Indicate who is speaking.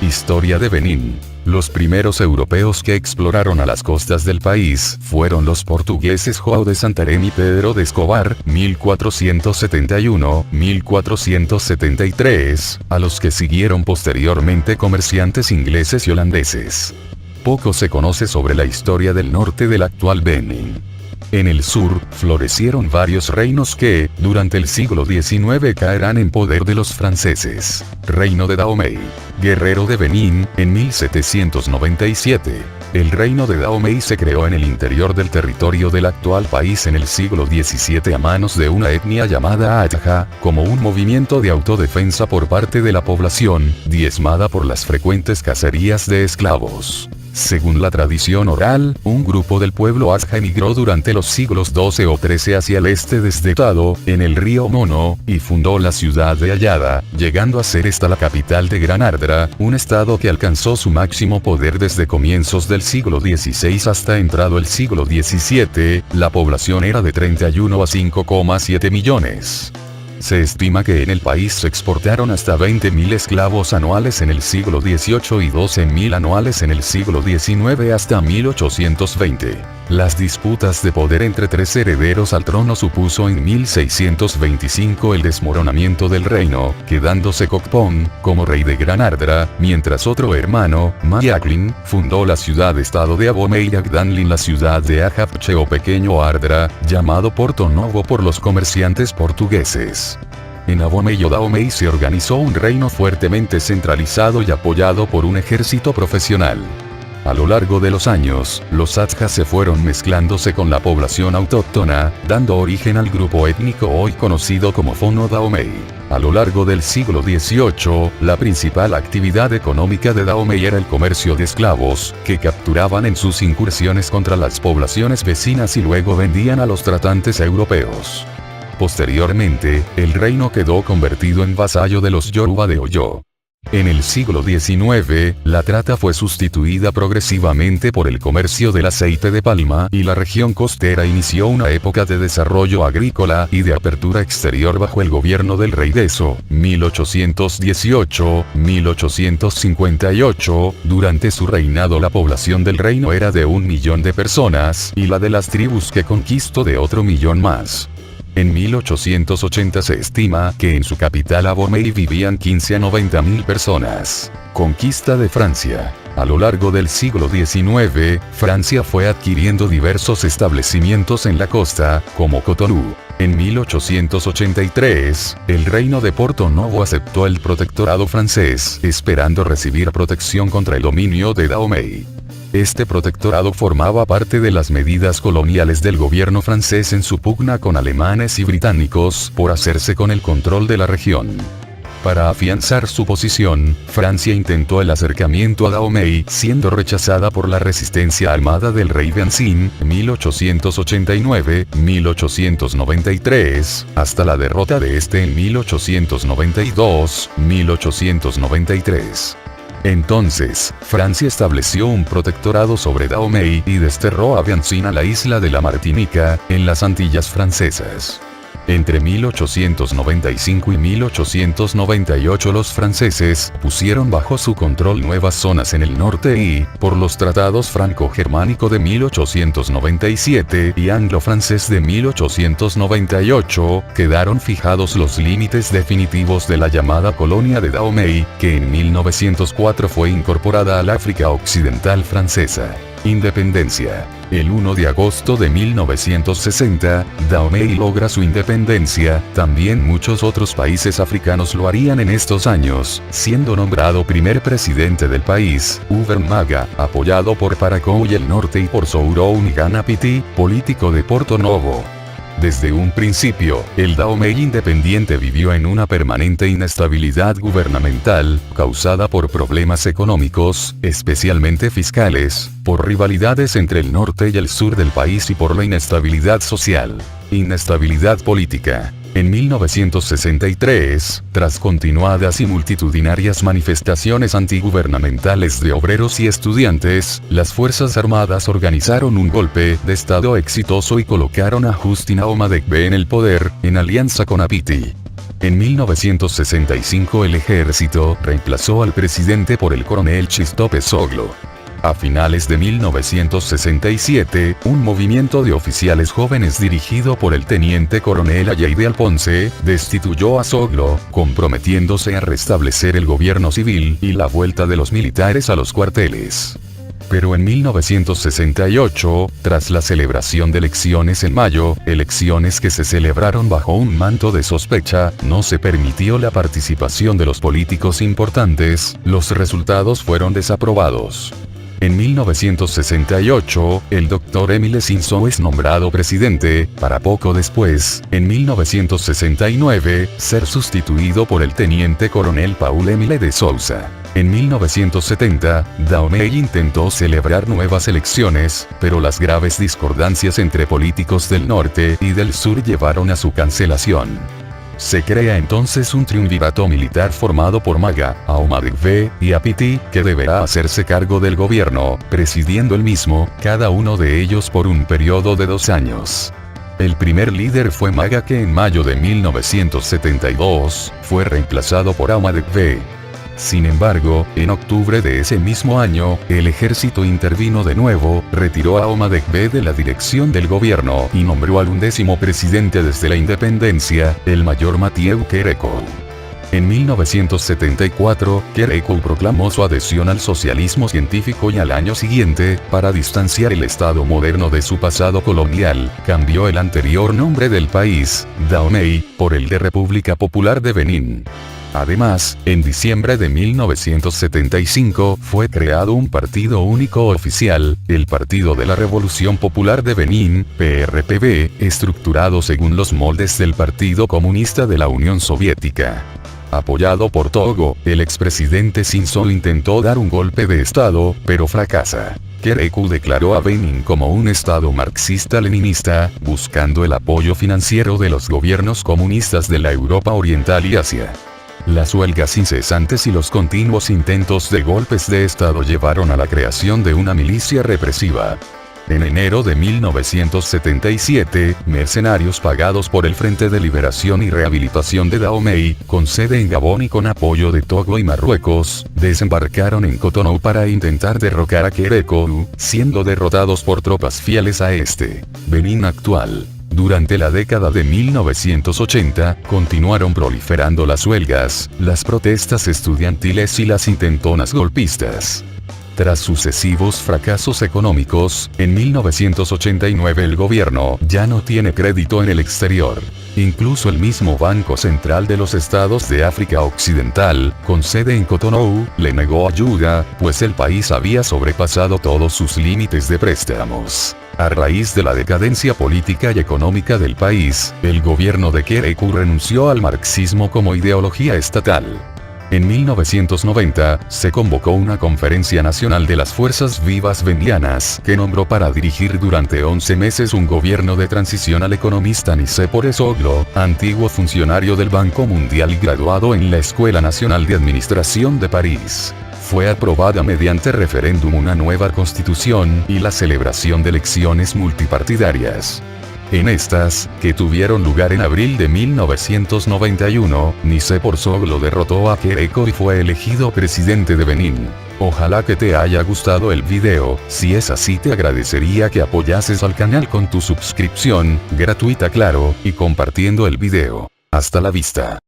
Speaker 1: Historia de Benín. Los primeros europeos que exploraron a las costas del país fueron los portugueses João de Santarém y Pedro de Escobar, 1471-1473, a los que siguieron posteriormente comerciantes ingleses y holandeses. Poco se conoce sobre la historia del norte del actual Benín. En el sur, florecieron varios reinos que, durante el siglo XIX caerán en poder de los franceses. Reino de Dahomey. Guerrero de Benín, en 1797. El reino de Dahomey se creó en el interior del territorio del actual país en el siglo XVII a manos de una etnia llamada Ataja, como un movimiento de autodefensa por parte de la población, diezmada por las frecuentes cacerías de esclavos. Según la tradición oral, un grupo del pueblo Ataja emigró durante los siglos XII o XIII hacia el este desde Tado, en el río Mono, y fundó la ciudad de Ayada, llegando a ser esta la capital de Gran Ardra, un estado que alcanzó su máximo poder desde comienzos del siglo XVI hasta entrado el siglo XVII. La población era de 31 a 5,7 millones. Se estima que en el país se exportaron hasta 20.000 esclavos anuales en el siglo XVIII y 12.000 anuales en el siglo XIX hasta 1820. Las disputas de poder entre tres herederos al trono supuso en 1625 el desmoronamiento del reino, quedándose Cocpón como rey de Gran Ardra, mientras otro hermano, Mayaklin, fundó la ciudad-estado de Abomey y Agdanlin la ciudad de Ajapche o Pequeño Ardra, llamado Porto Novo por los comerciantes portugueses. En Abomey o Dahomey se organizó un reino fuertemente centralizado y apoyado por un ejército profesional. A lo largo de los años, los Atajas se fueron mezclándose con la población autóctona, dando origen al grupo étnico hoy conocido como Fono Dahomey. A lo largo del siglo XVIII, la principal actividad económica de Dahomey era el comercio de esclavos, que capturaban en sus incursiones contra las poblaciones vecinas y luego vendían a los tratantes europeos. Posteriormente, el reino quedó convertido en vasallo de los Yoruba de Oyo. En el siglo XIX, la trata fue sustituida progresivamente por el comercio del aceite de palma y la región costera inició una época de desarrollo agrícola y de apertura exterior bajo el gobierno del rey Deso, 1818-1858. Durante su reinado la población del reino era de 1 millón de personas y la de las tribus que conquistó de otro millón más. En 1880 se estima que en su capital Abomey vivían 15 a 90.000 personas. Conquista de Francia. A lo largo del siglo XIX, Francia fue adquiriendo diversos establecimientos en la costa, como Cotonou. En 1883, el reino de Porto Novo aceptó el protectorado francés, esperando recibir protección contra el dominio de Dahomey. Este protectorado formaba parte de las medidas coloniales del gobierno francés en su pugna con alemanes y británicos por hacerse con el control de la región. Para afianzar su posición, Francia intentó el acercamiento a Dahomey, siendo rechazada por la resistencia armada del rey Beanzin, 1889-1893, hasta la derrota de este en 1892-1893. Entonces, Francia estableció un protectorado sobre Dahomey y desterró a Beanzin a la isla de la Martinica, en las Antillas francesas. Entre 1895 y 1898 los franceses pusieron bajo su control nuevas zonas en el norte y, por los tratados franco-germánico de 1897 y anglo-francés de 1898, quedaron fijados los límites definitivos de la llamada colonia de Dahomey, que en 1904 fue incorporada al África Occidental francesa. Independencia. El 1 de agosto de 1960, Dahomey logra su independencia, también muchos otros países africanos lo harían en estos años, siendo nombrado primer presidente del país, Hubert Maga, apoyado por Parakou y el Norte y por Sorow Ngana Piti, político de Porto Novo. Desde un principio, el Dahomey independiente vivió en una permanente inestabilidad gubernamental, causada por problemas económicos, especialmente fiscales, por rivalidades entre el norte y el sur del país y por la inestabilidad social. Inestabilidad política. En 1963, tras continuadas y multitudinarias manifestaciones antigubernamentales de obreros y estudiantes, las Fuerzas Armadas organizaron un golpe de Estado exitoso y colocaron a Justin Aomadekbe en el poder, en alianza con Apiti. En 1965 el ejército reemplazó al presidente por el coronel Christophe Soglo. A finales de 1967, un movimiento de oficiales jóvenes dirigido por el teniente coronel Alleide Alphonse, destituyó a Soglo, comprometiéndose a restablecer el gobierno civil y la vuelta de los militares a los cuarteles. Pero en 1968, tras la celebración de elecciones en mayo, elecciones que se celebraron bajo un manto de sospecha, no se permitió la participación de los políticos importantes, los resultados fueron desaprobados. En 1968, el Dr. Émile Simpson es nombrado presidente, para poco después, en 1969, ser sustituido por el teniente coronel Paul-Émile de Souza. En 1970, Dahomey intentó celebrar nuevas elecciones, pero las graves discordancias entre políticos del norte y del sur llevaron a su cancelación. Se crea entonces un triunvirato militar formado por Maga, Ahmadiyya y Apiti, que deberá hacerse cargo del gobierno, presidiendo el mismo, cada uno de ellos por un periodo de 2 años. El primer líder fue Maga, que en mayo de 1972, fue reemplazado por Ahmadiyya. Sin embargo, en octubre de ese mismo año, el ejército intervino de nuevo, retiró a Ahmadiyya de la dirección del gobierno y nombró al 11º presidente desde la independencia, el mayor Mathieu Kérékou. En 1974, Kérékou proclamó su adhesión al socialismo científico y al año siguiente, para distanciar el Estado moderno de su pasado colonial, cambió el anterior nombre del país, Dahomey, por el de República Popular de Benín. Además, en diciembre de 1975 fue creado un partido único oficial, el Partido de la Revolución Popular de Benín, PRPB, estructurado según los moldes del Partido Comunista de la Unión Soviética. Apoyado por Togo, el expresidente Simpson intentó dar un golpe de Estado, pero fracasa. Kérékou declaró a Benín como un Estado marxista-leninista, buscando el apoyo financiero de los gobiernos comunistas de la Europa Oriental y Asia. Las huelgas incesantes y los continuos intentos de golpes de Estado llevaron a la creación de una milicia represiva. En enero de 1977, mercenarios pagados por el Frente de Liberación y Rehabilitación de Dahomey, con sede en Gabón y con apoyo de Togo y Marruecos, desembarcaron en Cotonou para intentar derrocar a Kérékou, siendo derrotados por tropas fieles a este. Benín actual. Durante la década de 1980, continuaron proliferando las huelgas, las protestas estudiantiles y las intentonas golpistas. Tras sucesivos fracasos económicos, en 1989 el gobierno ya no tiene crédito en el exterior. Incluso el mismo Banco Central de los Estados de África Occidental, con sede en Cotonou, le negó ayuda, pues el país había sobrepasado todos sus límites de préstamos. A raíz de la decadencia política y económica del país, el gobierno de Kérékou renunció al marxismo como ideología estatal. En 1990, se convocó una conferencia nacional de las fuerzas vivas benianas, que nombró para dirigir durante 11 meses un gobierno de transición al economista Nicéphore Soglo, antiguo funcionario del Banco Mundial y graduado en la Escuela Nacional de Administración de París. Fue aprobada mediante referéndum una nueva constitución y la celebración de elecciones multipartidarias. En estas, que tuvieron lugar en abril de 1991, Nicéphore Soglo derrotó a Kérékou y fue elegido presidente de Benín. Ojalá que te haya gustado el video, si es así te agradecería que apoyases al canal con tu suscripción, gratuita claro, y compartiendo el video. Hasta la vista.